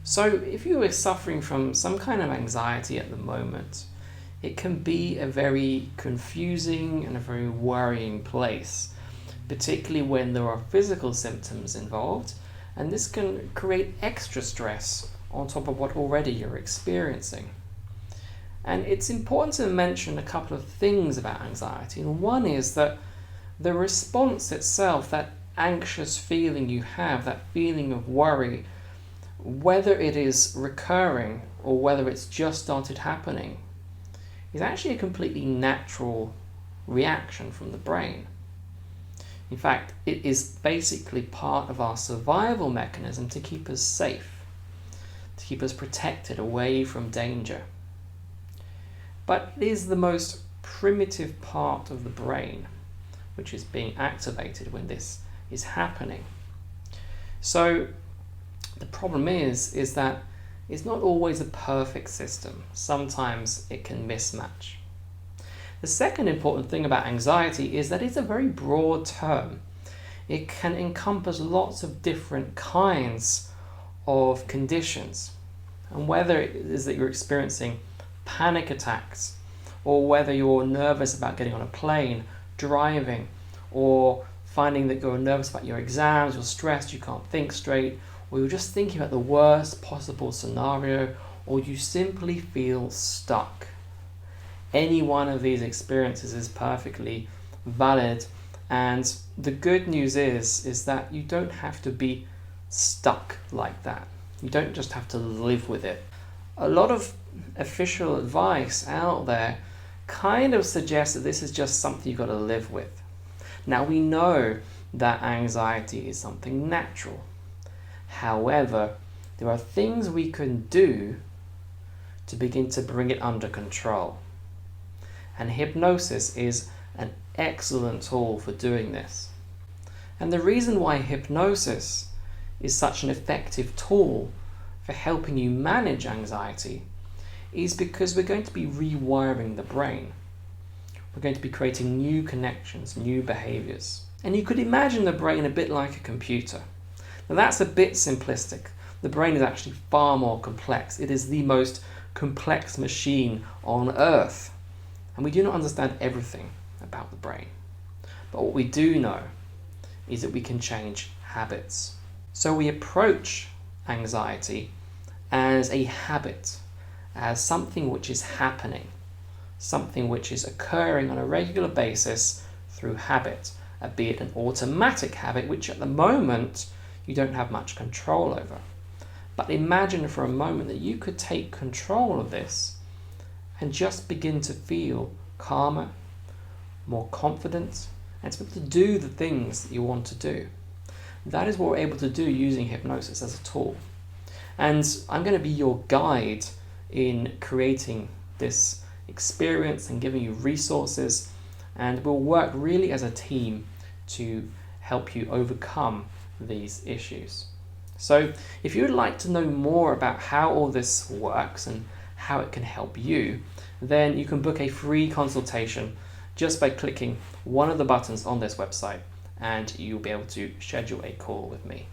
So if you are suffering from some kind of anxiety at the moment, it can be a very confusing and a very worrying place, particularly when there are physical symptoms involved, and this can create extra stress on top of what already you're experiencing. And it's important to mention a couple of things about anxiety. And one is that the response itself, that anxious feeling you have, that feeling of worry, whether it is recurring or whether it's just started happening, is actually a completely natural reaction from the brain. In fact, it is basically part of our survival mechanism to keep us safe, to keep us protected away from danger. But it is the most primitive part of the brain which is being activated when this is happening. So the problem is that it's not always a perfect system. Sometimes it can mismatch. The second important thing about anxiety is that it's a very broad term. It can encompass lots of different kinds of conditions. And whether it is that you're experiencing panic attacks, or whether you're nervous about getting on a plane, driving, or finding that you're nervous about your exams, you're stressed, you can't think straight, or you're just thinking about the worst possible scenario, or you simply feel stuck. Any one of these experiences is perfectly valid, and the good news is that you don't have to be stuck like that. You don't just have to live with it. A lot of official advice out there kind of suggests that this is just something you've got to live with. Now, we know that anxiety is something natural. However, there are things we can do to begin to bring it under control. And hypnosis is an excellent tool for doing this. And the reason why hypnosis is such an effective tool for helping you manage anxiety is because we're going to be rewiring the brain. We're going to be creating new connections, new behaviors. And you could imagine the brain a bit like a computer. Now that's a bit simplistic. The brain is actually far more complex. It is the most complex machine on Earth. And we do not understand everything about the brain. But what we do know is that we can change habits. So we approach anxiety as a habit, as something which is happening, something which is occurring on a regular basis through habit, be it an automatic habit, which at the moment you don't have much control over. But imagine for a moment that you could take control of this and just begin to feel calmer, more confident, and to be able to do the things that you want to do. That is what we're able to do using hypnosis as a tool. And I'm going to be your guide in creating this experience and giving you resources, and we'll work really as a team to help you overcome these issues. So if you would like to know more about how all this works and how it can help you, then you can book a free consultation just by clicking one of the buttons on this website, and you'll be able to schedule a call with me.